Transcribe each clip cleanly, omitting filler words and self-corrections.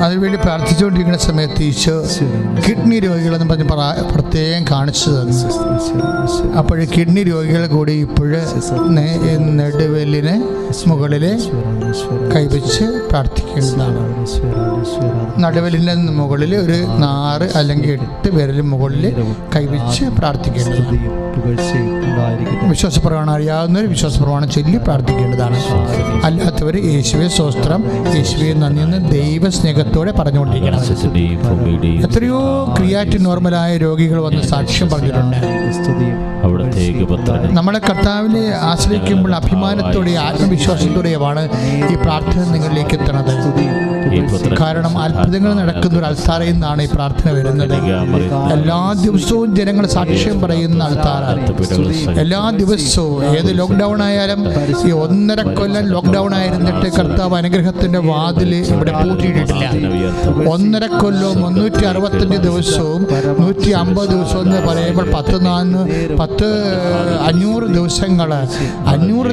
അതിനുവേണ്ടി പ്രാർത്ഥിച്ചുകൊണ്ടിരിക്കുന്ന സമയത്ത് ഈശോ കിഡ്നി രോഗികളെന്ന് പറഞ്ഞ് പ്രത്യേകം കാണിച്ചു തന്നു. അപ്പോൾ കിഡ്നി രോഗികൾ കൂടി ഇപ്പോഴ് നെടുവെല്ലിന് മുകളിൽ കൈവച്ച് പ്രാർത്ഥിക്കേണ്ടതാണ്. നടുവെല്ലിൻ്റെ മുകളിൽ ഒരു 4 അല്ലെങ്കിൽ 8 വിരലിന് മുകളിൽ കൈവച്ച് പ്രാർത്ഥിക്കേണ്ടതാണ്. വിശ്വാസപ്രമാണം അറിയാവുന്നവർ വിശ്വാസപ്രമാണം ചൊല്ലി പ്രാർത്ഥിക്കേണ്ടതാണ്. അല്ലാത്തവർ യേശുവെ സ്തോത്രം, യേശുവെ നന്ദി എന്ന് ദൈവസ്നേഹത്തോടെ പറഞ്ഞുകൊണ്ടിരിക്കണം. എത്രയോ ക്രിയാറ്റിൻ നോർമലായ രോഗികൾ വന്ന് സാക്ഷ്യം പറഞ്ഞിട്ടുണ്ട്. നമ്മളെ കർത്താവിനെ ആശ്രയിക്കുമ്പോൾ അഭിമാനത്തോടെ ആത്മവിശ്വാസത്തോടെയുമാണ് ഈ പ്രാർത്ഥന നിങ്ങളിലേക്ക് എത്തുന്നത്. കാരണം അത്ഭുതങ്ങൾ നടക്കുന്ന ഒരു അൾത്താരയിൽ നിന്നാണ് ഈ പ്രാർത്ഥന വരുന്നത്. എല്ലാ ദിവസവും ജനങ്ങൾ സാക്ഷ്യം പറയുന്ന അൾത്താരാണ്. എല്ലാ ദിവസവും ഏത് ലോക്ക്ഡൗൺ ആയാലും ഈ 1.5 കൊല്ലം ലോക്ക്ഡൗൺ ആയിരുന്നിട്ട് കർത്താവ് അനുഗ്രഹത്തിന്റെ വാതിൽ ഇവിടെ പൂട്ടിയിട്ടില്ല. 1.5 കൊല്ലവും 365 ദിവസവും 150 ദിവസവും എന്ന് പറയുമ്പോൾ 500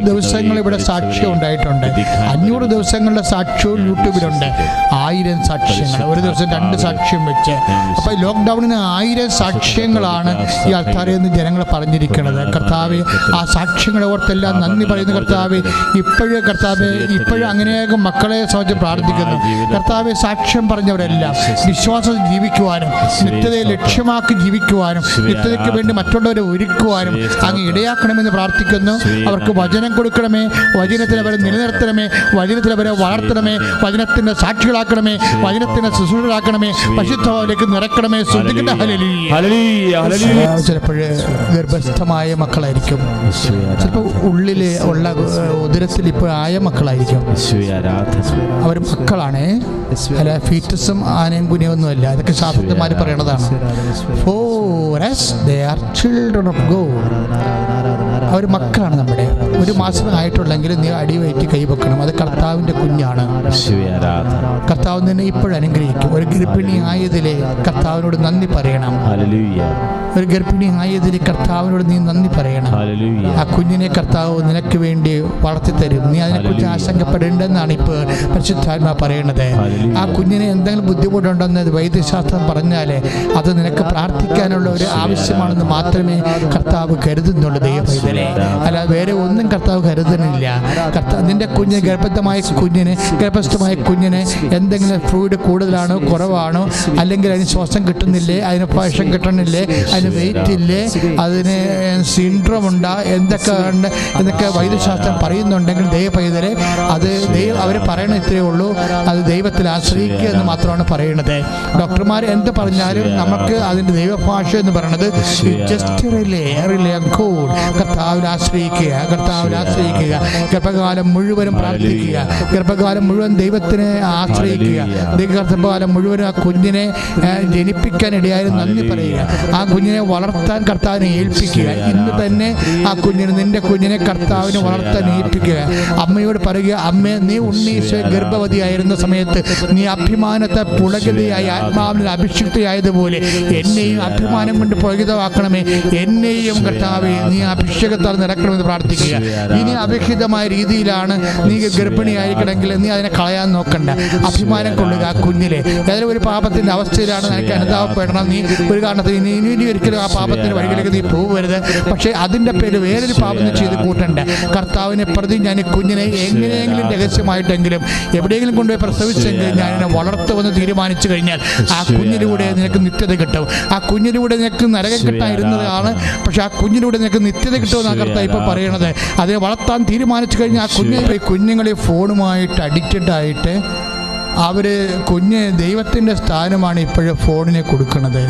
ദിവസങ്ങൾ ഇവിടെ സാക്ഷ്യം ഉണ്ടായിട്ടുണ്ട്. 500 ദിവസങ്ങളുടെ സാക്ഷ്യവും യൂട്യൂബിലുണ്ട്. 1000 സാക്ഷ്യങ്ങൾ, ഒരു ദിവസം 2 സാക്ഷ്യം വെച്ച്. അപ്പോൾ ലോക്ക്ഡൗണിന് 1000 സാക്ഷ്യങ്ങളാണ് ഈ ആൾക്കാരെ എന്ന് ജനങ്ങൾ പറഞ്ഞിരിക്കുന്നത്. കർത്താവെ, ആ സാക്ഷ്യങ്ങളെ ഓർത്തെല്ലാം നന്ദി പറയുന്നു. കർത്താവെ, ഇപ്പോഴും അങ്ങനെയാകും മക്കളെ സംബന്ധിച്ച് പ്രാർത്ഥിക്കുന്നു. കർത്താവെ, സാക്ഷ്യം പറഞ്ഞവരെല്ലാം വിശ്വാസം ജീവിക്കുവാനും നിത്യതയെ ലക്ഷ്യമാക്കി ജീവിക്കുവാനും നിത്യതയ്ക്ക് വേണ്ടി മറ്റുള്ളവരെ ഒരുക്കുവാനും അങ്ങ് ഇടയാക്കണമെന്ന് പ്രാർത്ഥിക്കുന്നു. അവർക്ക് വചനം കൊടുക്കണമേ, വചനത്തിൽ അവരെ നിലനിർത്തണമേ, വചനത്തിൽ അവരെ വളർത്തണമേ, വചനത്തിന്റെ സാക്ഷികളാക്കണമേ, വചനത്തിന്റെ ശുശ്രൂഷകളാക്കണമേ, പരിശുദ്ധത്തിലേക്ക് നിറക്കണമേ. ശ്രദ്ധിക്കട്ടെ. ചിലപ്പോൾ ഗർഭസ്ഥമായ മക്കളായിരിക്കും, ചിലപ്പോൾ ഉള്ളിൽ ഉള്ള ഉദരത്തിൽ ഇപ്പോൾ ആയ മക്കളായിരിക്കും. അവർ മക്കളാണ്, അല്ല ഫീറ്റസും ആനയും കുഞ്ഞൊന്നുമല്ല. അതൊക്കെ ശാസ്ത്രജ്ഞന്മാർ പറയണതാണ്. അവർ മക്കളാണ് നമ്മുടെ. 1 മാസം ആയിട്ടുള്ളെങ്കിൽ നീ അടിവയറ്റി കൈവെക്കണം. അത് കർത്താവിൻ്റെ കുഞ്ഞാണ്. കർത്താവ് നിന്നെ ഇപ്പോഴും അനുഗ്രഹിക്കും. ഒരു ഗർഭിണി ആയതിലെ കർത്താവിനോട് നന്ദി പറയണം. ഒരു ഗർഭിണി ആയതിൽ കർത്താവിനോട് നീ നന്ദി പറയണം. ആ കുഞ്ഞിനെ കർത്താവ് നിനക്ക് വേണ്ടി വളർത്തിത്തരും. നീ അതിനെക്കുറിച്ച് ആശങ്കപ്പെടേണ്ടെന്നാണ് ഇപ്പോൾ പരിശുദ്ധാത്മാ പറയണത്. ആ കുഞ്ഞിന് എന്തെങ്കിലും ബുദ്ധിമുട്ടുണ്ടെന്ന് വൈദ്യശാസ്ത്രം പറഞ്ഞാൽ അത് നിനക്ക് പ്രാർത്ഥിക്കാനുള്ള ഒരു ആവശ്യമാണെന്ന് മാത്രമേ കർത്താവ് കരുതുന്നുള്ളൂ. ദൈവപൈതലേ, അല്ല വേറെ ഒന്നും കർത്താവ് കരുതുന്നില്ല. നിന്റെ കുഞ്ഞിന് ഗർഭസ്ഥമായ കുഞ്ഞിന് എന്തെങ്കിലും ഫ്ലൂയിഡ് കൂടുതലാണോ കുറവാണോ, അല്ലെങ്കിൽ അതിന് ശ്വാസം കിട്ടുന്നില്ലേ, അതിന് ഭക്ഷണം കിട്ടണില്ലേ, അതിന് വെയിറ്റ് ഇല്ലേ, അതിന് സിൻഡ്രോം ഉണ്ടാ, എന്തൊക്കെ ഉണ്ട് എന്നൊക്കെ വൈദ്യശാസ്ത്രം പറയുന്നുണ്ടെങ്കിൽ ദൈവപൈതലേ, അത് അവർ പറയണ ഇത്രയേ ഉള്ളൂ, അത് ദൈവത്തിൽ ആശ്രയിക്കുക എന്ന് മാത്രമാണ് പറയുന്നത്. ഡോക്ടർമാർ എന്ത് പറഞ്ഞാലും നമുക്ക് അതിൻ്റെ ദൈവഭാഷ എന്ന് പറയുന്നത് കർത്താവിൽ ആശ്രയിക്കുക. ഗർഭകാലം മുഴുവനും പ്രാർത്ഥിക്കുക, ഗർഭകാലം മുഴുവൻ ദൈവത്തിനെ ആശ്രയിക്കുക, ഗർഭകാലം മുഴുവനും ആ കുഞ്ഞിനെ ജനിപ്പിക്കാൻ ഇടയായാലും നന്ദി പറയുക, ആ കുഞ്ഞിനെ വളർത്താൻ കർത്താവിനെ ഏൽപ്പിക്കുക. ഇന്ന് തന്നെ ആ നിന്റെ കുഞ്ഞിനെ കർത്താവിനെ വളർത്താൻ ഏൽപ്പിക്കുക. അമ്മയോട് പറയുക, അമ്മേ, നീ ഉണ്ണീശോ ഗർഭവതിയായിരുന്ന സമയത്ത് നീ അഭിമാനത്തെ പുളകിതയായി ആത്മാവിൽ അഭിഷിക്തയായതുപോലെ എന്നെയും അഭിമാനം കൊണ്ട് പുളകിതമാക്കണമേ. എന്നെയും കർത്താവേ നീ അഭിഷേകത്താൽ നിറക്കണമെന്ന് പ്രാർത്ഥിക്കുക. ഇനി അഭിഹിതമായ രീതിയിലാണ് നീ ഗർഭിണിയായിരിക്കണമെങ്കിൽ നീ അതിനെ കളയാൻ നോക്കണ്ട. അഭിമാനം കൊള്ളുക. ആ കുഞ്ഞിലെ ഏതൊരു ഒരു പാപത്തിന്റെ അവസ്ഥയിലാണ് നിനക്ക് അനുതാപപ്പെടണം. നീ ഒരു കാരണത്തിന് ഇനി ഒരിക്കലും ആ പാപത്തിന്റെ വഴികളിലേക്ക് നീ പോകരുത്. പക്ഷേ അതിൻ്റെ പേര് വേറൊരു പാപം ചെയ്ത് കൂട്ടണ്ട. കർത്താവിനെ പ്രതി ഞാൻ ഈ കുഞ്ഞിനെ എങ്ങനെയെങ്കിലും രഹസ്യമായിട്ടെങ്കിലും എവിടെയെങ്കിലും കൊണ്ടുപോയി പ്രസവിച്ചെങ്കിൽ ഞാൻ എന്നെ വളർത്തുമെന്ന് തീരുമാനിച്ചു കഴിഞ്ഞാൽ ആ കുഞ്ഞിലൂടെ നിനക്ക് നിത്യത കിട്ടും. ആ കുഞ്ഞിലൂടെ നിനക്ക് നരകം കിട്ടാതിരുന്നതാണ്, പക്ഷെ ആ കുഞ്ഞിലൂടെ നിനക്ക് നിത്യത കിട്ടുമെന്നാണ് കർത്താവ് ഇപ്പോൾ പറയണത്. അതിനെ വളർത്താൻ തീരുമാനിച്ചു കഴിഞ്ഞാൽ ആ കുഞ്ഞുങ്ങളെ ഫോണുമായിട്ട് അഡിക്റ്റഡ് ആയിട്ട് ദൈവത്തിൻ്റെ സ്ഥാനമാണ് ഇപ്പോഴും ഫോണിനെ കൊടുക്കുന്നത്.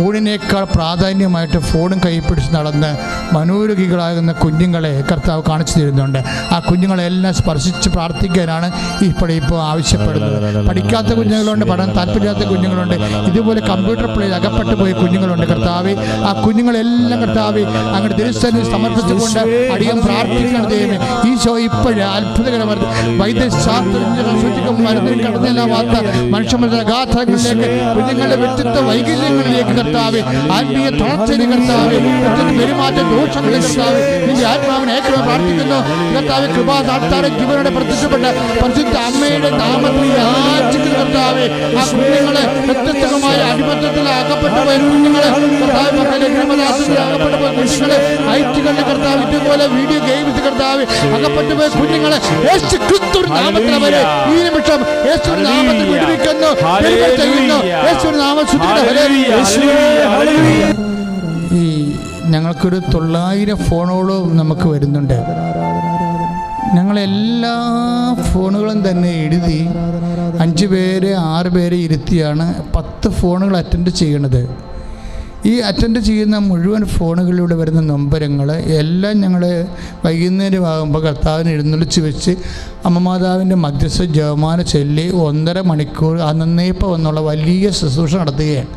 ഊണിനേക്കാൾ പ്രാധാന്യമായിട്ട് ഫോണും കൈപ്പിടിച്ച് നടന്ന് മനോരോഗികളാകുന്ന കുഞ്ഞുങ്ങളെ കർത്താവ് കാണിച്ചു തരുന്നുണ്ട്. ആ കുഞ്ഞുങ്ങളെല്ലാം സ്പർശിച്ച് പ്രാർത്ഥിക്കാനാണ് ഇപ്പോൾ ആവശ്യപ്പെടുന്നത്. പഠിക്കാത്ത കുഞ്ഞുങ്ങളുണ്ട്, പഠനം താല്പര്യമില്ലാത്ത കുഞ്ഞുങ്ങളുണ്ട്, ഇതുപോലെ കമ്പ്യൂട്ടർ പ്ലേയിൽ അകപ്പെട്ടു പോയ കുഞ്ഞുങ്ങളുണ്ട്. കർത്താവ് ആ കുഞ്ഞുങ്ങളെല്ലാം കർത്താവ് അങ്ങനെ തിരുസന്നിധിയിൽ സമർപ്പിച്ചുകൊണ്ട് അടിയം പ്രാർത്ഥിക്കണം. ദൈവമേ, ഈശോ ഇപ്പോഴും അത്ഭുതകരമായി വൈദ്യശാസ്ത്രജ്ഞ മരുന്നിൽ കടന്നില്ലാത്ത മനുഷ്യമനുഷ്യ ഗാഥകളിലേക്ക് കുഞ്ഞുങ്ങളുടെ വ്യക്തിത്വ വൈകല്യങ്ങളിലേക്ക് കർത്താവേ, ആത്മീയ തളർച്ചയിൽ കർത്താവേ, പെരുമാറ്റ ദോഷങ്ങളിൽ കർത്താവേ, നിന്റെ ആത്മാവിനെ ഏറ്റവും പ്രാർത്ഥിക്കുന്നു കർത്താവേ. കൃപാസാത്താര ജീവനോടെ പ്രത്യക്ഷപ്പെട്ട പരിശുദ്ധ അമ്മയുടെ നാമത്തിൽ യാചിക്കുന്ന കർത്താവേ, ആ കുഞ്ഞുങ്ങളെ വ്യത്യസ്തമായ അടിമത്തത്തിൽ അകപ്പെട്ടു പോയ കുഞ്ഞുങ്ങളെ കർത്താവ്, മക്കളെ ഗ്രാമദാസത്തിൽ അകപ്പെട്ടു പോയ കുഞ്ഞുങ്ങളെ, ഐറ്റുകളുടെ കർത്താവ്, ഇതുപോലെ വീഡിയോ ഗെയിംസ് കർത്താവ് അകപ്പെട്ടു പോയ കുഞ്ഞുങ്ങളെ യേശു ക്രിസ്തു നാമത്തിൽ അവരെ ഈ നിമിഷം യേശു നാമത്തിൽ വിടുവിക്കുന്നു, ചെയ്യുന്നു. യേശു നാമം ഈ ഞങ്ങൾക്കൊരു 900 ഫോണുകളും നമുക്ക് വരുന്നുണ്ട്. ഞങ്ങളെല്ലാ ഫോണുകളും തന്നെ എഴുതി 5 പേര് 6 പേര് ഇരുത്തിയാണ് 10 ഫോണുകൾ അറ്റൻഡ് ചെയ്യണത്. ഈ അറ്റൻഡ് ചെയ്യുന്ന മുഴുവൻ ഫോണുകളിലൂടെ വരുന്ന നൊമ്പരങ്ങൾ എല്ലാം ഞങ്ങൾ വൈകുന്നേരമാകുമ്പോൾ കർത്താവിനെ എഴുന്നള്ളിച്ച് വെച്ച് അമ്മമാതാവിൻ്റെ മധ്യസ്ഥ ജപമാല ചൊല്ലി 1.5 മണിക്കൂർ അന്നേപ്പം എന്നുള്ള വലിയ ശുശ്രൂഷ നടത്തുകയാണ്.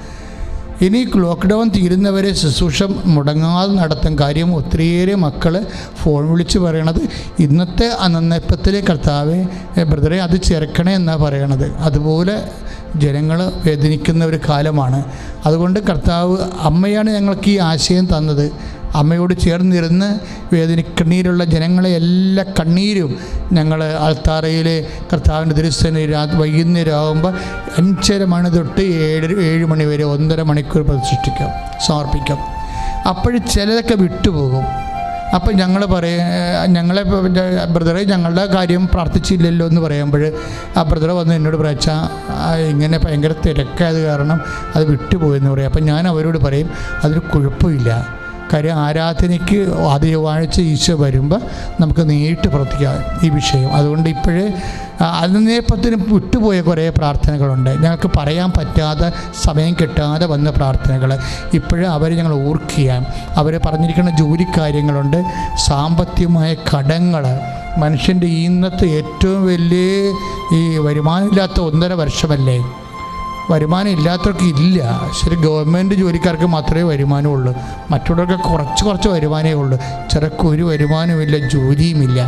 ഇനി ലോക്ക്ഡൗൺ തീരുന്നവരെ ശുശ്രൂഷ മുടങ്ങാതെ നടത്തും. കാര്യം ഒത്തിരിയേറെ മക്കൾ ഫോൺ വിളിച്ച് പറയണത് ഇന്നത്തെ അന്നേപ്പത്തിലെ കർത്താവെ ബ്രദറെ അത് ചേർക്കണേ എന്നാണ് പറയണത്. അതുപോലെ ജനങ്ങൾ വേദനിക്കുന്ന ഒരു കാലമാണ്. അതുകൊണ്ട് കർത്താവ് അമ്മയാണ് ഞങ്ങൾക്ക് ഈ ആശയം തന്നത്. അമ്മയോട് ചേർന്നിരുന്ന് കണ്ണീരുള്ള ജനങ്ങളെ എല്ലാ കണ്ണീരും ഞങ്ങൾ അൾത്താറയിൽ കർത്താവിൻ്റെ തിരുസേന വൈകുന്നേരമാകുമ്പോൾ 5:30 മണി തൊട്ട് 7 മണി വരെ 1.5 മണിക്കൂർ പ്രതിഷ്ഠിക്കാം, സമർപ്പിക്കാം. അപ്പോൾ ചിലതൊക്കെ വിട്ടുപോകും. അപ്പം ഞങ്ങൾ ഞങ്ങളെ ബ്രദറെ ഞങ്ങളുടെ കാര്യം പ്രാർത്ഥിച്ചില്ലല്ലോ എന്ന് പറയുമ്പോൾ ആ ബ്രദർ വന്ന് എന്നോട് പറയാച്ചാൽ ഇങ്ങനെ ഭയങ്കര തിരക്കായത് കാരണം അത് വിട്ടുപോയെന്ന് പറയും. അപ്പം ഞാൻ അവരോട് പറയും അതൊരു കുഴപ്പമില്ല. കാര്യം ആരാധനയ്ക്ക് ആദ്യ ചൊവ്വാഴ്ച ഈശോ വരുമ്പോൾ നമുക്ക് നേരിട്ട് പ്രവർത്തിക്കാം ഈ വിഷയം. അതുകൊണ്ട് ഇപ്പോഴേ അന്നേപ്പത്തിന് വിട്ടുപോയ കുറേ പ്രാർത്ഥനകളുണ്ട്, ഞങ്ങൾക്ക് പറയാൻ പറ്റാതെ സമയം കിട്ടാതെ വന്ന പ്രാർത്ഥനകൾ. ഇപ്പോഴും അവരെ ഞങ്ങൾ ഓർക്കുക. അവർ പറഞ്ഞിരിക്കുന്ന ജോലിക്കാര്യങ്ങളുണ്ട്, സാമ്പത്തികമായ കടങ്ങൾ. മനുഷ്യൻ്റെ ഇന്നത്തെ ഏറ്റവും വലിയ ഈ വരുമാനമില്ലാത്ത 1.5 വർഷമല്ലേ. വരുമാനം ഇല്ലാത്തവർക്ക് ഇല്ല. ശരി, ഗവൺമെൻറ് ജോലിക്കാർക്ക് മാത്രമേ വരുമാനമുള്ളൂ, മറ്റുള്ളവർക്ക് കുറച്ച് വരുമാനമേ ഉള്ളൂ. ചിലർക്ക് ഒരു വരുമാനമില്ല, ജോലിയുമില്ല.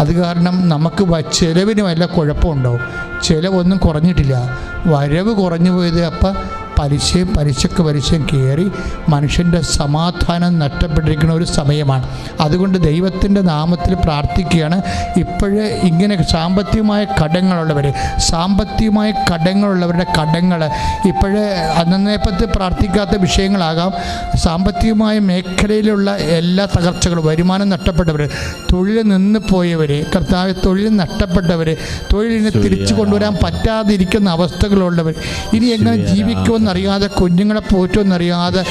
അത് കാരണം നമുക്ക് ചിലവിന് വല്ല കുഴപ്പമുണ്ടാവും. ചിലവൊന്നും കുറഞ്ഞിട്ടില്ല, വരവ് കുറഞ്ഞു പോയത്. അപ്പം പലിശയും കയറി മനുഷ്യൻ്റെ സമാധാനം നഷ്ടപ്പെട്ടിരിക്കുന്ന ഒരു സമയമാണ്. അതുകൊണ്ട് ദൈവത്തിൻ്റെ നാമത്തിൽ പ്രാർത്ഥിക്കുകയാണ്. ഇപ്പോഴേ ഇങ്ങനെ സാമ്പത്തികമായ കടങ്ങളുള്ളവരുടെ കടങ്ങൾ ഇപ്പോഴേ അന്നേപ്പത്തിൽ പ്രാർത്ഥിക്കാത്ത വിഷയങ്ങളാകാം. സാമ്പത്തികമായ മേഖലയിലുള്ള എല്ലാ തകർച്ചകളും, വരുമാനം നഷ്ടപ്പെട്ടവർ, തൊഴിൽ നിന്ന് പോയവർ, കർത്താവ് തൊഴിൽ നഷ്ടപ്പെട്ടവർ, തൊഴിലിനെ തിരിച്ചു കൊണ്ടുവരാൻ പറ്റാതിരിക്കുന്ന അവസ്ഥകളുള്ളവർ, ഇനി എങ്ങനെ ജീവിക്കുമെന്നറിയാതെ, കുഞ്ഞുങ്ങളെ പോറ്റുമെന്നറിയാതെ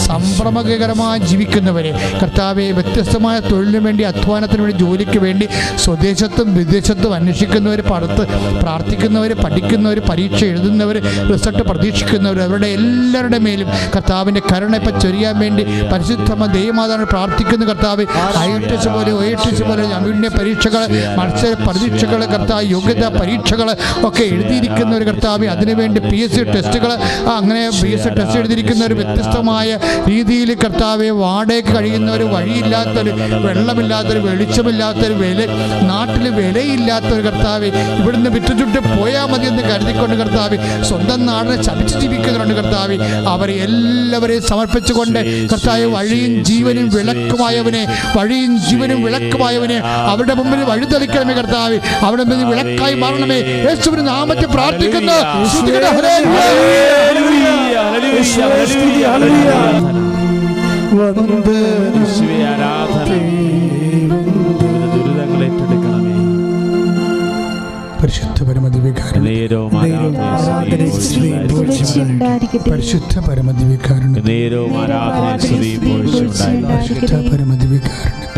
സംഭ്രമകരമായി ജീവിക്കുന്നവരെ കർത്താവെ, വ്യത്യസ്തമായ തൊഴിലിന് വേണ്ടി, അധ്വാനത്തിന് വേണ്ടി, ജോലിക്ക് വേണ്ടി സ്വദേശത്തും വിദേശത്തും അന്വേഷിക്കുന്നവർ, പ്രാർത്ഥിക്കുന്നവർ, പഠിക്കുന്നവർ, പരീക്ഷ എഴുതുന്നവർ, റിസൾട്ട് പ്രതീക്ഷിക്കുന്നവർ, അവരുടെ എല്ലാവരുടെ മേലും കർത്താവിൻ്റെ കരുണ ഇപ്പം ചൊരിയാൻ വേണ്ടി പരിശുദ്ധ ദൈവമാതാവിനെ പ്രാർത്ഥിക്കുന്ന കർത്താവ്. IELTS പോലെ OATS പോലെ അമീഡിയ പരീക്ഷകൾ, മത്സര പരീക്ഷകൾ, കർത്താവ് യോഗ്യതാ പരീക്ഷകൾ ഒക്കെ എഴുതിയിരിക്കുന്നവർ കർത്താവ്, അതിനുവേണ്ടി PSC ടെസ്റ്റുകൾ, അങ്ങനെ PSC ടെസ്റ്റ് എഴുതിയിരിക്കുന്നവർ, വ്യത്യസ്തമായ രീതിയിൽ കർത്താവെ വാടകയ്ക്ക് കഴിയുന്നവർ, വഴിയില്ലാത്തവർ, വെള്ളമില്ലാത്തവർ, വെളിച്ചമില്ലാത്തവർ, നാട്ടിൽ വിലയില്ലാത്തവർ കർത്താവെ, ഇവിടുന്ന് വിറ്റുചുട്ട് പോയാൽ മതി എന്ന് കരുതിക്കൊണ്ട് കർത്താവെ സ്വന്തം നാടിനെ ചതിച്ച് ജീവിക്കുന്നുണ്ട് കർത്താവെ. അവരെ എല്ലാവരെയും സമർപ്പിച്ചുകൊണ്ട് കർത്താവെ, വഴിയും ജീവനും വിളക്കുമായവനെ അവരുടെ മുമ്പിൽ വഴിതെളിക്കണമേ കർത്താവെ, അവരുടെ മുമ്പിൽ വിളക്കായി മാറണമേ. യേശുവിന്റെ നാമത്തിൽ പ്രാർത്ഥിക്കുന്നു. പരിശുദ്ധ പരമദിവ്യകാരുണ്യം, പരിശുദ്ധ പരമദിവ്യകാരുണ്യം, പരിശുദ്ധ പരമദിവ്യകാരുണ്യം.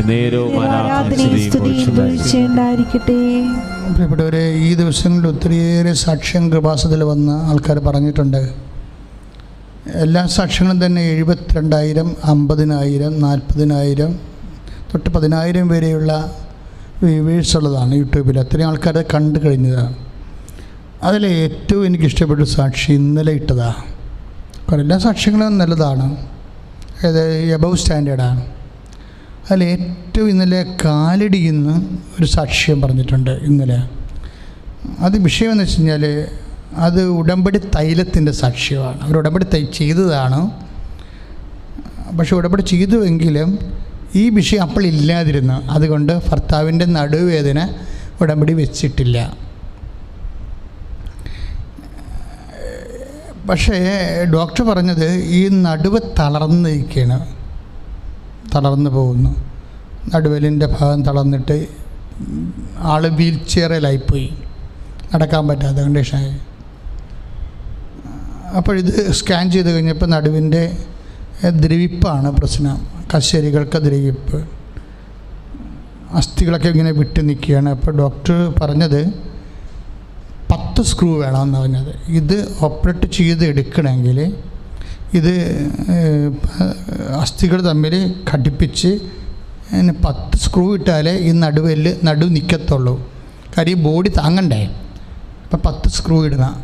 പ്രിയപ്പെട്ടവരെ, ഈ ദിവസങ്ങളിൽ ഒത്തിരിയേറെ സാക്ഷ്യം കൃപാസനത്തിൽ വന്ന ആൾക്കാർ പറഞ്ഞിട്ടുണ്ട്. എല്ലാ സാക്ഷ്യങ്ങളും തന്നെ 72,000, 50,000, 40,000 തൊട്ട് 10,000 വരെയുള്ള വ്യൂവേഴ്സ് ഉള്ളതാണ് യൂട്യൂബിൽ. അത്രയും ആൾക്കാരെ കണ്ടു കഴിഞ്ഞതാണ്. അതിൽ ഏറ്റവും എനിക്കിഷ്ടപ്പെട്ട സാക്ഷി ഇന്നലെ ഇട്ടതാണ്. കാരണം എല്ലാ സാക്ഷ്യങ്ങളും നല്ലതാണ്, അതായത് എബവ് സ്റ്റാൻഡേർഡാണ്. അതിൽ ഏറ്റവും ഇന്നലെ കാലടിയുന്ന ഒരു സാക്ഷ്യം പറഞ്ഞിട്ടുണ്ട് ഇന്നലെ. അത് വിഷയം എന്ന് വെച്ച് കഴിഞ്ഞാൽ അത് ഉടമ്പടി തൈലത്തിൻ്റെ സാക്ഷ്യമാണ്. അവർ ഉടമ്പടി ചെയ്തതാണ്. പക്ഷെ ഉടമ്പടി ചെയ്തുവെങ്കിലും ഈ വിഷയം അപ്പോൾ ഇല്ലാതിരുന്നു. അതുകൊണ്ട് ഭർത്താവിൻ്റെ നടുവേദന ഉടമ്പടി വെച്ചിട്ടില്ല. പക്ഷേ ഡോക്ടർ പറഞ്ഞത് ഈ നടുവ് തളർന്നിരിക്കുകയാണ്, തളർന്നു പോകുന്നു. നടുവലിൻ്റെ ഭാഗം തളർന്നിട്ട് ആൾ വീൽ ചെയറിലായിപ്പോയി, നടക്കാൻ പറ്റാത്ത കണ്ടീഷനായി. അപ്പോഴിത് സ്കാൻ ചെയ്ത് കഴിഞ്ഞപ്പോൾ നടുവിൻ്റെ ദ്രവിപ്പാണ് പ്രശ്നം. കശേരികൾക്ക് ദ്രവിപ്പ്, അസ്ഥികളൊക്കെ ഇങ്ങനെ വിട്ട് നിൽക്കുകയാണ്. അപ്പോൾ ഡോക്ടർ പറഞ്ഞത് 10 സ്ക്രൂ വേണമെന്ന് പറഞ്ഞത്. ഇത് ഓപ്പറേറ്റ് ചെയ്ത് എടുക്കണമെങ്കിൽ ഇത് അസ്ഥികൾ തമ്മിൽ ഘടിപ്പിച്ച് 10 സ്ക്രൂ ഇട്ടാലേ ഈ നടു നിൽക്കത്തുള്ളൂ. കാര്യം ബോഡി താങ്ങണ്ടേ. അപ്പോൾ 10 സ്ക്രൂ ഇടണം.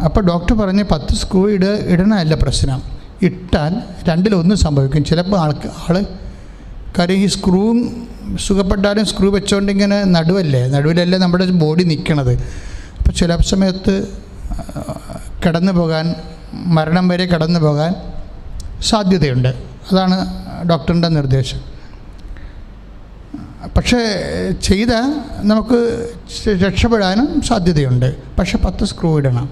അപ്പോൾ ഡോക്ടർ പറഞ്ഞ് 10 സ്ക്രൂ ഇടണമല്ല പ്രശ്നം, ഇട്ടാൽ 2-1 സംഭവിക്കും. ചിലപ്പോൾ ആൾ കാര്യം ഈ സ്ക്രൂ സുഖപ്പെട്ടാലും സ്ക്രൂ വെച്ചുകൊണ്ട് ഇങ്ങനെ നടുവിലല്ലേ നമ്മുടെ ബോഡി നിൽക്കണത്. അപ്പോൾ ചില സമയത്ത് കടന്നു പോകാൻ, മരണം വരെ കടന്നു പോകാൻ സാധ്യതയുണ്ട്. അതാണ് ഡോക്ടറിൻ്റെ നിർദ്ദേശം. പക്ഷേ ചെയ്താൽ നമുക്ക് രക്ഷപ്പെടാനും സാധ്യതയുണ്ട്. പക്ഷേ 10 സ്ക്രൂ ഇടണം.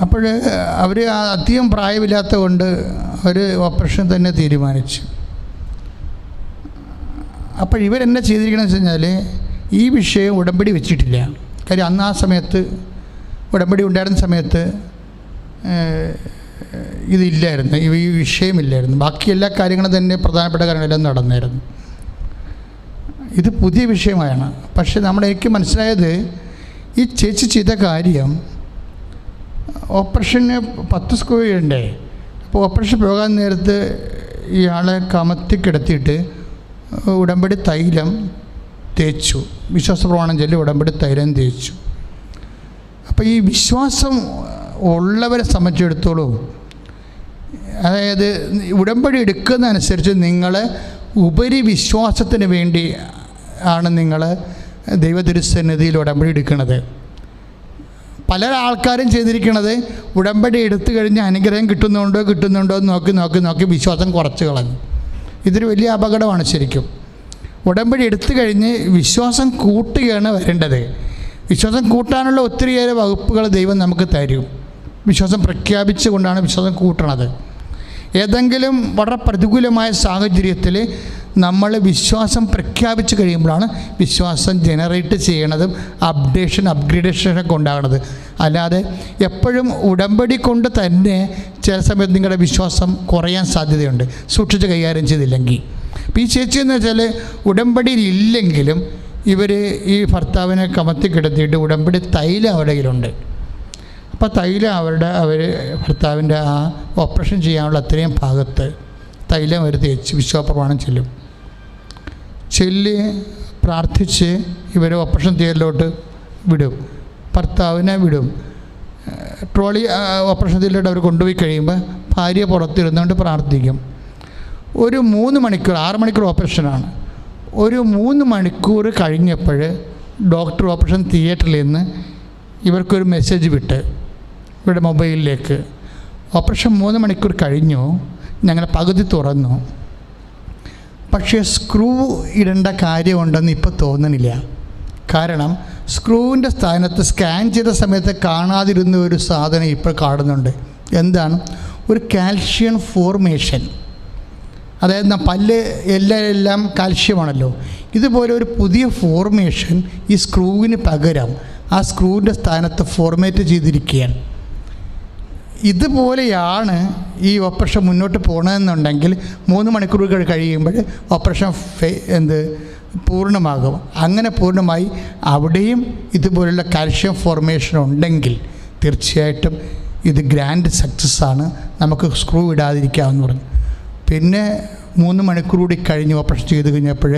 അപ്പോൾ അവർ അധികം പ്രായമില്ലാത്ത കൊണ്ട് അവർ ഓപ്പറേഷൻ തന്നെ തീരുമാനിച്ചു. അപ്പോൾ ഇവരെന്നെ ചെയ്തിരിക്കണമെന്ന് വെച്ച് കഴിഞ്ഞാൽ ഈ വിഷയം ഉടമ്പടി വെച്ചിട്ടില്ല. കാര്യം അന്ന് ആ സമയത്ത് ഉടമ്പടി ഉണ്ടായിരുന്ന സമയത്ത് ഇതില്ലായിരുന്നു, ഈ വിഷയമില്ലായിരുന്നു. ബാക്കി എല്ലാ കാര്യങ്ങളും തന്നെ, പ്രധാനപ്പെട്ട കാര്യങ്ങളെല്ലാം നടന്നായിരുന്നു. ഇത് പുതിയ വിഷയമാണ്. പക്ഷേ എനിക്ക് മനസ്സിലായത് ഈ ചേച്ചി ചെയ്ത കാര്യം, ഓപ്പറേഷന് 10 സ്ക്രൂ ഇടണ്ടേ. അപ്പോൾ ഓപ്പറേഷൻ പോകാൻ നേരത്ത് ഇയാളെ കമത്തി കിടത്തിയിട്ട് ഉടമ്പടി തൈലം തേച്ചു, വിശ്വാസപ്രമാണം ചൊല്ലി ഉടമ്പടി തൈലം തേച്ചു. അപ്പോൾ ഈ വിശ്വാസം ഉള്ളവരെ സംബന്ധിച്ചിടത്തോളം, അതായത് ഉടമ്പടി എടുക്കുന്നതനുസരിച്ച് നിങ്ങൾ ഉപരി വിശ്വാസത്തിന് വേണ്ടി ആണ് നിങ്ങൾ ദൈവതിരുസന്നിധിയിൽ ഉടമ്പടി എടുക്കുന്നത്. പല ആൾക്കാരും ചെയ്തിരിക്കുന്നത് ഉടമ്പടി എടുത്തു കഴിഞ്ഞ് അനുഗ്രഹം കിട്ടുന്നുണ്ടോ എന്ന് നോക്കി വിശ്വാസം കുറച്ച് കളഞ്ഞു. ഇതൊരു വലിയ അപകടമാണ് ശരിക്കും. ഉടമ്പടി എടുത്തു കഴിഞ്ഞ് വിശ്വാസം കൂട്ടുകയാണ് വരേണ്ടത്. വിശ്വാസം കൂട്ടാനുള്ള ഒത്തിരിയേറെ വകുപ്പുകൾ ദൈവം നമുക്ക് തരും. വിശ്വാസം പ്രഖ്യാപിച്ചുകൊണ്ടാണ് വിശ്വാസം കൂട്ടണത്. ഏതെങ്കിലും വളരെ പ്രതികൂലമായ സാഹചര്യത്തിൽ നമ്മൾ വിശ്വാസം പ്രഖ്യാപിച്ച് കഴിയുമ്പോഴാണ് വിശ്വാസം ജനറേറ്റ് ചെയ്യണതും അപ്ഗ്രേഡേഷനൊക്കെ ഉണ്ടാകുന്നത്. അല്ലാതെ എപ്പോഴും ഉടമ്പടി കൊണ്ട് തന്നെ ചില സമയത്ത് നിങ്ങളുടെ വിശ്വാസം കുറയാൻ സാധ്യതയുണ്ട്, സൂക്ഷിച്ച് കൈകാര്യം ചെയ്തില്ലെങ്കിൽ. അപ്പോൾ ഈ ചേച്ചി എന്ന് വെച്ചാൽ ഉടമ്പടിയിൽ ഇല്ലെങ്കിലും ഇവർ ഈ ഭർത്താവിനെ കമത്തി കിടത്തിയിട്ട് ഉടമ്പടി തൈലം അവരുടെ കയ്യിലുണ്ട്. അപ്പോൾ തൈലം അവർ ഭർത്താവിൻ്റെ ആ ഓപ്പറേഷൻ ചെയ്യാനുള്ള അത്രയും ഭാഗത്ത് തൈലം അവർ തേച്ച് വിശ്വാസപ്രമാണം ചൊല്ലി പ്രാർത്ഥിച്ച് ഇവർ ഓപ്പറേഷൻ തിയേറ്ററിലോട്ട് വിടും. ഭർത്താവിനെ വിടും. ട്രോളി ഓപ്പറേഷൻ തിയേറ്ററിലോട്ട് അവർ കൊണ്ടുപോയി കഴിയുമ്പോൾ ഭാര്യ പുറത്തിരുന്നുകൊണ്ട് പ്രാർത്ഥിക്കും. ഒരു 3 മണിക്കൂർ, 6 മണിക്കൂർ ഓപ്പറേഷനാണ്. ഒരു 3 മണിക്കൂർ കഴിഞ്ഞപ്പോൾ ഡോക്ടർ ഓപ്പറേഷൻ തിയേറ്ററിൽ നിന്ന് ഇവർക്കൊരു മെസ്സേജ് വിട്ട് ഇവരുടെ മൊബൈലിലേക്ക്, ഓപ്പറേഷൻ 3 മണിക്കൂർ കഴിഞ്ഞു, ഞങ്ങൾ പകുതി തുറന്നു, പക്ഷേ സ്ക്രൂ ഇടേണ്ട കാര്യമുണ്ടെന്ന് ഇപ്പോൾ തോന്നണില്ല. കാരണം സ്ക്രൂവിൻ്റെ സ്ഥാനത്ത് സ്കാൻ ചെയ്ത സമയത്ത് കാണാതിരുന്ന ഒരു സാധനം ഇപ്പോൾ കാണുന്നുണ്ട്. എന്താണ്? ഒരു കാൽഷ്യം ഫോർമേഷൻ. അതായത് പല്ല് എല്ലാം കാൽഷ്യമാണല്ലോ. ഇതുപോലെ ഒരു പുതിയ ഫോർമേഷൻ ഈ സ്ക്രൂവിന് പകരം ആ സ്ക്രൂവിൻ്റെ സ്ഥാനത്ത് ഫോർമേറ്റ് ചെയ്തിരിക്കുകയാണ്. ഇതുപോലെയാണ് ഈ ഓപ്പറേഷൻ മുന്നോട്ട് പോകണമെന്നുണ്ടെങ്കിൽ 3 മണിക്കൂറുകൾ കഴിയുമ്പോൾ ഓപ്പറേഷൻ പൂർണ്ണമാകും. അങ്ങനെ പൂർണ്ണമായി അവിടെയും ഇതുപോലുള്ള കാൽഷ്യം ഫോർമേഷൻ ഉണ്ടെങ്കിൽ തീർച്ചയായിട്ടും ഇത് ഗ്രാൻഡ് സക്സസ്സാണ്, നമുക്ക് സ്ക്രൂ ഇടാതിരിക്കാമെന്ന് പറഞ്ഞു. പിന്നെ 3 മണിക്കൂർ കൂടി കഴിഞ്ഞ് ഓപ്പറേഷൻ ചെയ്ത് കഴിഞ്ഞപ്പോൾ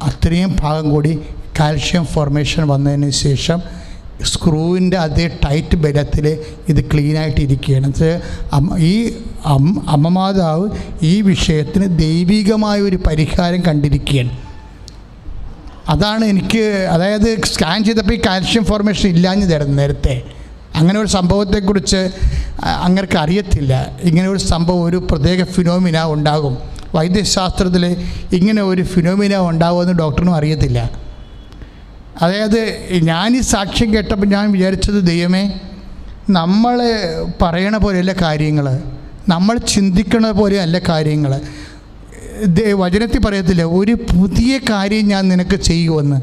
അത്രയും ഭാഗം കൂടി കാൽഷ്യം ഫോർമേഷൻ വന്നതിന് ശേഷം സ്ക്രൂവിൻ്റെ അതേ ടൈറ്റ് ബലത്തിൽ ഇത് ക്ലീനായിട്ടിരിക്കുകയാണ്. ഈ അമ്മമാതാവ് ഈ വിഷയത്തിന് ദൈവികമായ ഒരു പരിഹാരം കണ്ടിരിക്കുകയാണ്. അതാണ് എനിക്ക്, അതായത് സ്കാൻ ചെയ്തപ്പോൾ ഈ കാൽഷ്യം ഫോർമേഷൻ ഇല്ലാഞ്ഞതായിരുന്നു നേരത്തെ. അങ്ങനെ ഒരു സംഭവത്തെക്കുറിച്ച് അങ്ങർക്ക് അറിയത്തില്ല. ഇങ്ങനെ ഒരു സംഭവം, ഒരു പ്രത്യേക ഫിനോമിന ഉണ്ടാകും വൈദ്യശാസ്ത്രത്തിൽ, ഇങ്ങനെ ഒരു ഫിനോമിന ഉണ്ടാകുമെന്ന് ഡോക്ടറിനും അറിയത്തില്ല. അതായത് ഞാൻ ഈ സാക്ഷ്യം കേട്ടപ്പോൾ ഞാൻ വിചാരിച്ചത്, ദൈവമേ, നമ്മൾ പറയണ പോലെയല്ല കാര്യങ്ങൾ, നമ്മൾ ചിന്തിക്കണ പോലെയല്ല കാര്യങ്ങൾ. വചനത്തിൽ പറയത്തില്ല ഒരു പുതിയ കാര്യം ഞാൻ നിനക്ക് ചെയ്യുമെന്ന്.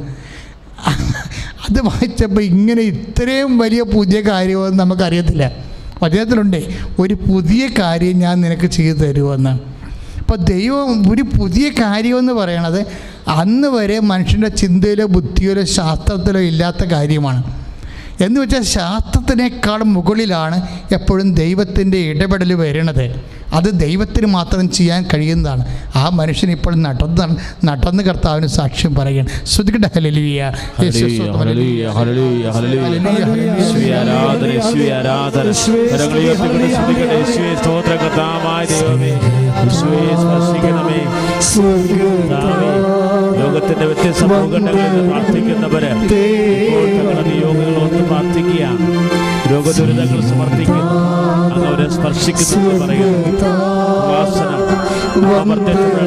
അത് വായിച്ചപ്പോൾ ഇങ്ങനെ ഇത്രയും വലിയ പുതിയ കാര്യമെന്ന് നമുക്കറിയത്തില്ല. വചനത്തിലുണ്ട് ഒരു പുതിയ കാര്യം ഞാൻ നിനക്ക് ചെയ്തു തരുമെന്ന്. അപ്പോൾ ദൈവം ഒരു പുതിയ കാര്യമെന്ന് പറയണത് അന്ന് വരെ മനുഷ്യൻ്റെ ചിന്തയിലോ ബുദ്ധിയിലോ ശാസ്ത്രത്തിലോ ഇല്ലാത്ത കാര്യമാണ്. എന്ന് വെച്ചാൽ ശാസ്ത്രത്തിനേക്കാളും മുകളിലാണ് എപ്പോഴും ദൈവത്തിൻ്റെ ഇടപെടൽ വരുന്നത്. അത് ദൈവത്തിന് മാത്രം ചെയ്യാൻ കഴിയുന്നതാണ്. ആ മനുഷ്യൻ ഇപ്പോൾ നടന്ന് കർത്താവിന് സാക്ഷ്യം പറയുകയാണ്. ശ്രദ്ധിക്കട്ടെ. ഹല്ലേലൂയ, ലോകത്തിന്റെ വ്യത്യസ്ത ഭൂഖണ്ഡങ്ങളിൽ പ്രാർത്ഥിക്കുന്നവര് രോഗികളോർത്ത് പ്രാർത്ഥിക്കുക. രോഗദുരിതങ്ങൾ സമർപ്പിക്കുന്നു, അങ്ങ് അവരെ സ്പർശിക്കുന്നു പറയുന്നു.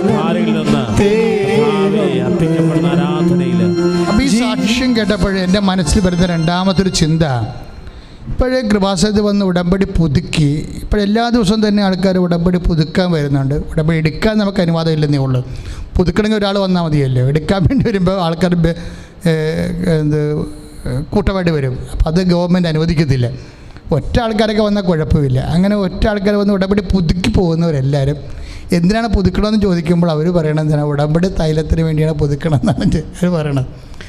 ധാരയിൽ നിന്ന് അർപ്പിക്കപ്പെടുന്ന ആരാധനയിൽ ഈ സാക്ഷ്യം കേട്ടപ്പോഴേ എൻ്റെ മനസ്സിൽ വരുന്ന രണ്ടാമത്തൊരു ചിന്ത, ഇപ്പോഴേ കൃപാസനത്തിൽ വന്ന് ഉടമ്പടി പുതുക്കി, ഇപ്പോഴെല്ലാ ദിവസവും തന്നെ ആൾക്കാർ ഉടമ്പടി പുതുക്കാൻ വരുന്നുണ്ട്. ഉടമ്പടി എടുക്കാൻ നമുക്ക് അനുവാദം ഇല്ലെന്നേ ഉള്ളൂ. പുതുക്കണമെങ്കിൽ ഒരാൾ വന്നാൽ മതിയല്ലോ. എടുക്കാൻ വേണ്ടി വരുമ്പോൾ ആൾക്കാർ കൂട്ടമായിട്ട് വരും. അപ്പോൾ അത് ഗവൺമെൻറ് അനുവദിക്കത്തില്ല. ഒറ്റ ആൾക്കാരൊക്കെ വന്നാൽ കുഴപ്പമില്ല. അങ്ങനെ ഒറ്റ ആൾക്കാർ വന്ന് ഉടമ്പടി പുതുക്കി പോകുന്നവരെല്ലാവരും എന്തിനാണ് പുതുക്കണമെന്ന് ചോദിക്കുമ്പോൾ അവർ പറയണത് എന്തിനാണ്, ഉടമ്പടി തൈലത്തിന് വേണ്ടിയാണ് പുതുക്കണമെന്നാണ് അവർ പറയണത്.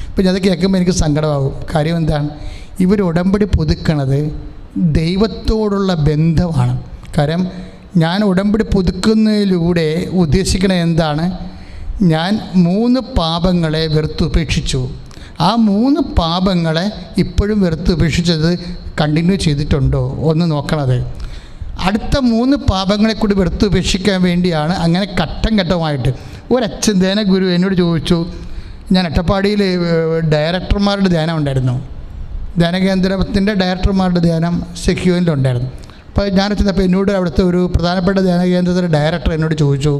അപ്പോൾ അത് കേൾക്കുമ്പോൾ എനിക്ക് സങ്കടമാകും. കാര്യം എന്താണ്, ഇവർ ഉടമ്പടി പുതുക്കണത് ദൈവത്തോടുള്ള ബന്ധമാണ്. കാരണം ഞാൻ ഉടമ്പടി പുതുക്കുന്നതിലൂടെ ഉദ്ദേശിക്കണത് എന്താണ്, ഞാൻ 3 പാപങ്ങളെ വെറുത്തുപേക്ഷിച്ചു. ആ 3 പാപങ്ങളെ ഇപ്പോഴും വെറുത്തുപേക്ഷിച്ചത് കണ്ടിന്യൂ ചെയ്തിട്ടുണ്ടോ ഒന്ന് നോക്കണത്. അടുത്ത 3 പാപങ്ങളെ കൂടി വെറുത്തുപേക്ഷിക്കാൻ വേണ്ടിയാണ് അങ്ങനെ ഘട്ടം ഘട്ടമായിട്ട്. ഒരച്ഛൻ ധ്യാന ഗുരു എന്നോട് ചോദിച്ചു, ഞാൻ അട്ടപ്പാടിയിൽ ഡയറക്ടർമാരുടെ ധ്യാനം ഉണ്ടായിരുന്നു, ധ്യാനകേന്ദ്രത്തിൻ്റെ ഡയറക്ടർമാരുടെ ധ്യാനം സെക്യൂരിലുണ്ടായിരുന്നു. അപ്പോൾ ഞാൻ ചെന്നപ്പോൾ എന്നോട് അവിടുത്തെ ഒരു പ്രധാനപ്പെട്ട ധ്യാനകേന്ദ്രത്തിൻ്റെ ഡയറക്ടർ എന്നോട് ചോദിച്ചു,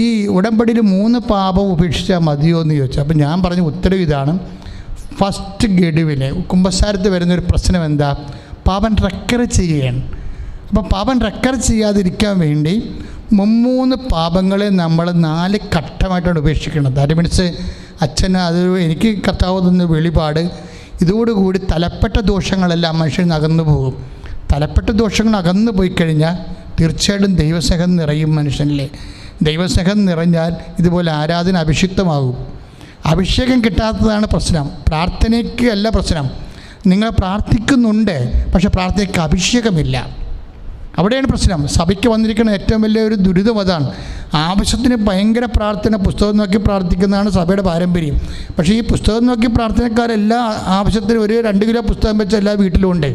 ഈ ഉടമ്പടിയിൽ 3 പാപം ഉപേക്ഷിച്ചാൽ മതിയോ എന്ന് ചോദിച്ചു. അപ്പോൾ ഞാൻ പറഞ്ഞ ഉത്തരവ് ഇതാണ്, ഫസ്റ്റ് ഗഡുവിൽ കുമ്പസാരത്ത് വരുന്നൊരു പ്രശ്നം എന്താ, പാപം റെക്കർ ചെയ്യുകയാണ്. അപ്പോൾ പാപം റെക്കർ ചെയ്യാതിരിക്കാൻ വേണ്ടി 3 പാപങ്ങളെ നമ്മൾ 4 ഘട്ടമായിട്ടാണ് ഉപേക്ഷിക്കുന്നത്. ദാറ്റ് മീൻസ് അച്ഛന് അത് എനിക്ക് കർത്താവ് തന്ന വെളിപാട്, ഇതോടുകൂടി തലപ്പെട്ട ദോഷങ്ങളെല്ലാം മനുഷ്യൻ അകന്നു പോകും. തലപ്പെട്ട ദോഷങ്ങൾ അകന്നു പോയി കഴിഞ്ഞാൽ തീർച്ചയായിട്ടും ദൈവസ്നേഹം നിറയും മനുഷ്യനിലെ. ദൈവസ്നേഹം നിറഞ്ഞാൽ ഇതുപോലെ ആരാധന അഭിഷിക്തമാകും. അഭിഷേകം കിട്ടാത്തതാണ് പ്രശ്നം, പ്രാർത്ഥനയ്ക്ക് അല്ല പ്രശ്നം. നിങ്ങൾ പ്രാർത്ഥിക്കുന്നുണ്ട്, പക്ഷേ പ്രാർത്ഥനയ്ക്ക് അഭിഷേകമില്ല, അവിടെയാണ് പ്രശ്നം. സഭയ്ക്ക് വന്നിരിക്കുന്ന ഏറ്റവും വലിയൊരു ദുരിതം അതാണ്. ആവശ്യത്തിന് ഭയങ്കര പ്രാർത്ഥന, പുസ്തകം നോക്കി പ്രാർത്ഥിക്കുന്നതാണ് സഭയുടെ പാരമ്പര്യം. പക്ഷേ ഈ പുസ്തകം നോക്കി പ്രാർത്ഥനക്കാരെല്ലാം ആവശ്യത്തിന് 1-2 കിലോ പുസ്തകം വെച്ച് എല്ലാ വീട്ടിലും ഉണ്ട്.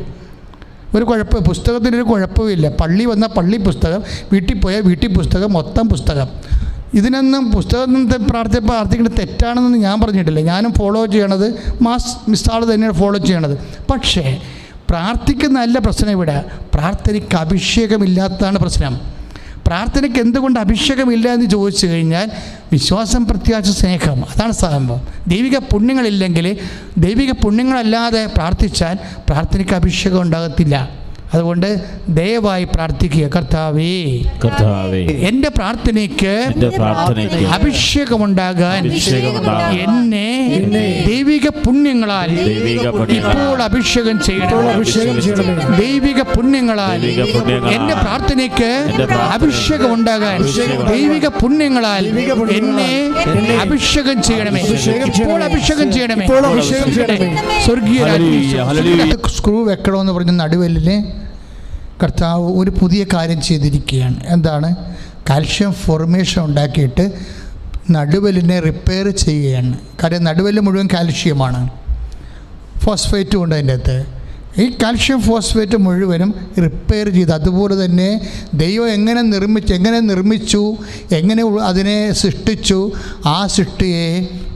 ഒരു കുഴപ്പം, പുസ്തകത്തിനൊരു കുഴപ്പമില്ല. പള്ളി വന്നാൽ പള്ളി പുസ്തകം, വീട്ടിൽ പോയാൽ വീട്ടിൽ പുസ്തകം, മൊത്തം പുസ്തകം. ഇതിനൊന്നും പുസ്തകം പ്രാർത്ഥിക്കേണ്ടത് തെറ്റാണെന്ന് ഞാൻ പറഞ്ഞിട്ടില്ല. ഞാനും ഫോളോ ചെയ്യണത് മിസ്സാൾ തന്നെയാണ് ഫോളോ ചെയ്യണത്. പക്ഷേ പ്രാർത്ഥിക്കുന്നതല്ല പ്രശ്നം. ഇവിടെ പ്രാർത്ഥനയ്ക്ക് അഭിഷേകമില്ലാത്തതാണ് പ്രശ്നം. പ്രാർത്ഥനയ്ക്ക് എന്തുകൊണ്ട് അഭിഷേകമില്ല എന്ന് ചോദിച്ചു കഴിഞ്ഞാൽ വിശ്വാസം, പ്രത്യാശ, സ്നേഹം, അതാണ് സംഭവം. ദൈവിക പുണ്യങ്ങളില്ലെങ്കിൽ, ദൈവിക പുണ്യങ്ങളല്ലാതെ പ്രാർത്ഥിച്ചാൽ പ്രാർത്ഥനയ്ക്ക് അഭിഷേകം ഉണ്ടാകത്തില്ല. അതുകൊണ്ട് ദയവായി പ്രാർത്ഥിക്കുക, കർത്താവേ എൻ്റെ പ്രാർത്ഥനയ്ക്ക് അഭിഷേകമുണ്ടാകാൻ എന്നെ ദൈവിക പുണ്യങ്ങളാൽ ഇപ്പോൾ അഭിഷേകം ചെയ്യണം. ദൈവിക പുണ്യങ്ങളാൽ എൻ്റെ പ്രാർത്ഥനയ്ക്ക് അഭിഷേകമുണ്ടാകാൻ ദൈവിക പുണ്യങ്ങളാൽ എന്നെ അഭിഷേകം ചെയ്യണമേ. ഇപ്പോൾ അഭിഷേകം ചെയ്യണമേ. സ്വർഗീയ സ്ക്രൂ വെക്കണമെന്ന് പറഞ്ഞ നടുവെല്ലിന് കർത്താവ് ഒരു പുതിയ കാര്യം ചെയ്തിരിക്കുകയാണ്. എന്താണ്? കാൽഷ്യം ഫോർമേഷൻ ഉണ്ടാക്കിയിട്ട് നടുവെല്ലിനെ റിപ്പയർ ചെയ്യുകയാണ്. കാര്യം നടുവെല്ല് മുഴുവൻ കാൽഷ്യമാണ്, ഫോസ്ഫേറ്റും ഉണ്ട് അതിൻ്റെ അകത്ത്. ഈ കാൽഷ്യം ഫോസ്ഫേറ്റ് മുഴുവനും റിപ്പയർ ചെയ്ത്, അതുപോലെ തന്നെ ദൈവം എങ്ങനെ നിർമ്മിച്ചു, എങ്ങനെ അതിനെ സൃഷ്ടിച്ചു, ആ സൃഷ്ടിയെ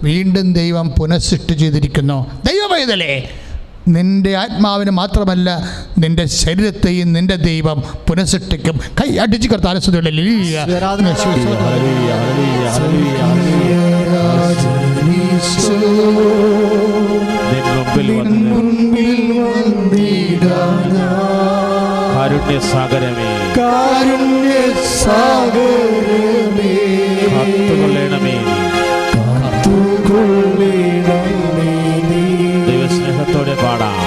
വീണ്ടും ദൈവം പുനഃസൃഷ്ടി ചെയ്തിരിക്കുന്നു. ദൈവമേതലേ, നിൻ്റെ ആത്മാവിന് മാത്രമല്ല നിൻ്റെ ശരീരത്തെയും നിൻ്റെ ദൈവം പുനഃസൃഷ്ടിക്കും. കൈ അടിച്ച് കർത്താവിനെ കാരുണ്യസാഗരമേ, കാത്തുകൊള്ളണമേ, ദൈവസ്നേഹത്തോടെ പാടാം.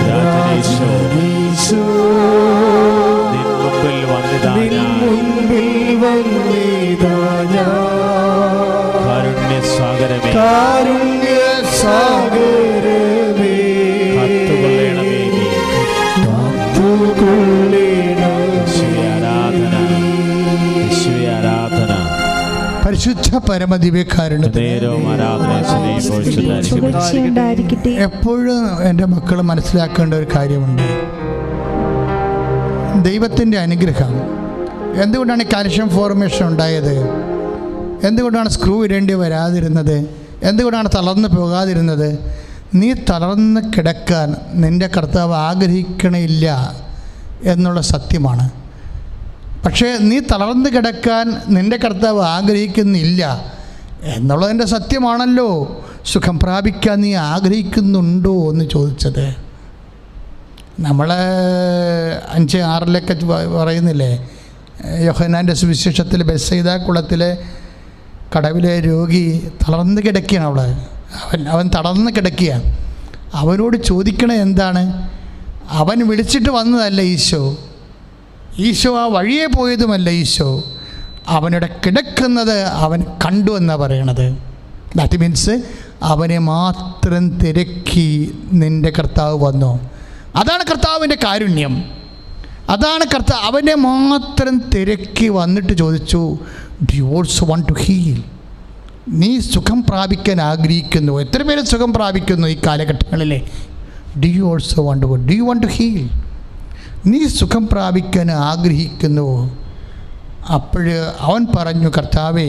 രാജനീശോ, നിൻ മുമ്പിൽ വന്നിതാ ഞാൻ. കാരുണ്യസാഗരമേ, കാത്തുകൊള്ളണമേ നീ. യേശുവേ ആരാധന. പരിശുദ്ധ പരമദിവ്യകാരുണ്യത്തിന് എപ്പോഴും എൻ്റെ മക്കൾ മനസ്സിലാക്കേണ്ട ഒരു കാര്യമുണ്ട്. ദൈവത്തിൻ്റെ അനുഗ്രഹം. എന്തുകൊണ്ടാണ് കാൽഷ്യം ഫോർമേഷൻ ഉണ്ടായത്? എന്തുകൊണ്ടാണ് സ്ക്രൂ ഇടേണ്ടി വരാതിരുന്നത്? എന്തുകൊണ്ടാണ് തളർന്നു പോകാതിരുന്നത്? നീ തളർന്ന് കിടക്കാൻ നിൻ്റെ കർത്താവ് ആഗ്രഹിക്കണില്ല എന്നുള്ള സത്യമാണ്. പക്ഷേ നീ തളർന്ന് കിടക്കാൻ നിൻ്റെ കർത്താവ് ആഗ്രഹിക്കുന്നില്ല എന്നുള്ളതിൻ്റെ സത്യമാണല്ലോ. സുഖം പ്രാപിക്കാൻ നീ ആഗ്രഹിക്കുന്നുണ്ടോ എന്ന് ചോദിച്ചത്. നമ്മൾ 5:6 പറയുന്നില്ലേ, യോഹന്നാൻ്റെ സുവിശേഷത്തിൽ ബെത്സയിദ കുളത്തിലെ കടവിലെ രോഗി തളർന്ന് കിടക്കുകയാണ്. അവൻ തളർന്ന് കിടക്കുകയാണ്. അവനോട് ചോദിക്കണേ എന്താണ്? അവൻ വിളിച്ചിട്ട് വന്നതല്ല ഈശോ ആ വഴിയെ പോയതുമല്ല ഈശോ. അവനിവിടെ കിടക്കുന്നത് അവൻ കണ്ടു എന്നാണ് പറയണത്. ദാറ്റ് മീൻസ് അവനെ മാത്രം തിരക്കി നിൻ്റെ കർത്താവ് വന്നു. അതാണ് കർത്താവിൻ്റെ കാരുണ്യം. അതാണ് കർത്താവ്. അവനെ മാത്രം തിരക്കി വന്നിട്ട് ചോദിച്ചു, do you also want to heal? നീ സുഖം പ്രാപിക്കാൻ ആഗ്രഹിക്കുന്നു? എത്ര പേര് സുഖം പ്രാപിക്കുന്നു ഈ കാലഘട്ടങ്ങളിലെ? Do you also want to heal? നീ സുഖം പ്രാപിക്കാൻ ആഗ്രഹിക്കുന്നുവോ? അപ്പോൾ അവൻ പറഞ്ഞു, കർത്താവേ,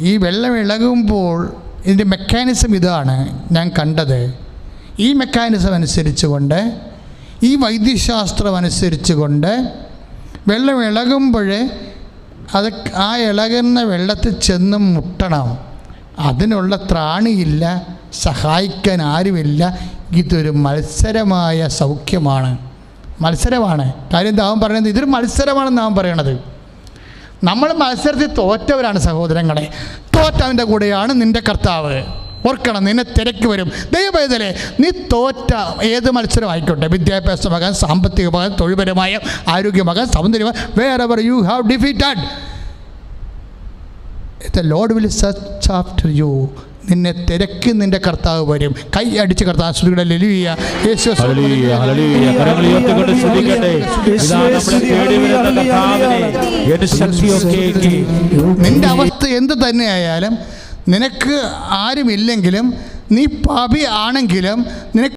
ഈ വെള്ളം ഇളകുമ്പോൾ ഇതിൻ്റെ മെക്കാനിസം ഇതാണ് ഞാൻ കണ്ടത്. ഈ മെക്കാനിസം അനുസരിച്ചുകൊണ്ട്, ഈ വൈദ്യശാസ്ത്രം അനുസരിച്ചുകൊണ്ട് വെള്ളം ഇളകുമ്പോൾ അത് ആ ഇളകുന്ന വെള്ളത്തിൽ ചെന്ന് മുട്ടണം. അതിനുള്ള ത്രാണിയില്ല, സഹായിക്കാൻ ആരുമില്ല. ഇതൊരു മത്സരമായ സൗഖ്യമാണ്. മത്സരമാണ്. കാര്യം എന്താ അവൻ പറയുന്നത്? ഇതൊരു മത്സരമാണെന്ന് അവൻ പറയണത്. നമ്മൾ മത്സരത്തിൽ തോറ്റവരാണ് സഹോദരങ്ങളെ. തോറ്റവൻ്റെ കൂടെയാണ് നിൻ്റെ കർത്താവ്. ഓർക്കണം, നിന്നെ തിരക്കി വരും. ദൈവവേദനേ, നീ തോറ്റ ഏത് മത്സരമായിക്കോട്ടെ, വിദ്യാഭ്യാസമാകാൻ, സാമ്പത്തികമാകാൻ, തൊഴിൽപരമായ, ആരോഗ്യമാകാൻ, സൗന്ദര്യമാകാൻ, wherever you have defeated, the Lord will search after you. നിന്നെ തിരക്കി നിന്റെ കർത്താവ് വരും. കൈ അടിച്ച് കർത്താവ് ശ്രുതികളെ ഹല്ലേലൂയ. യേശു നിന്റെ അവസ്ഥ എന്ത് തന്നെയായാലും, നിനക്ക് ആരുമില്ലെങ്കിലും, നീ പാപി ആണെങ്കിലും, നിനക്ക്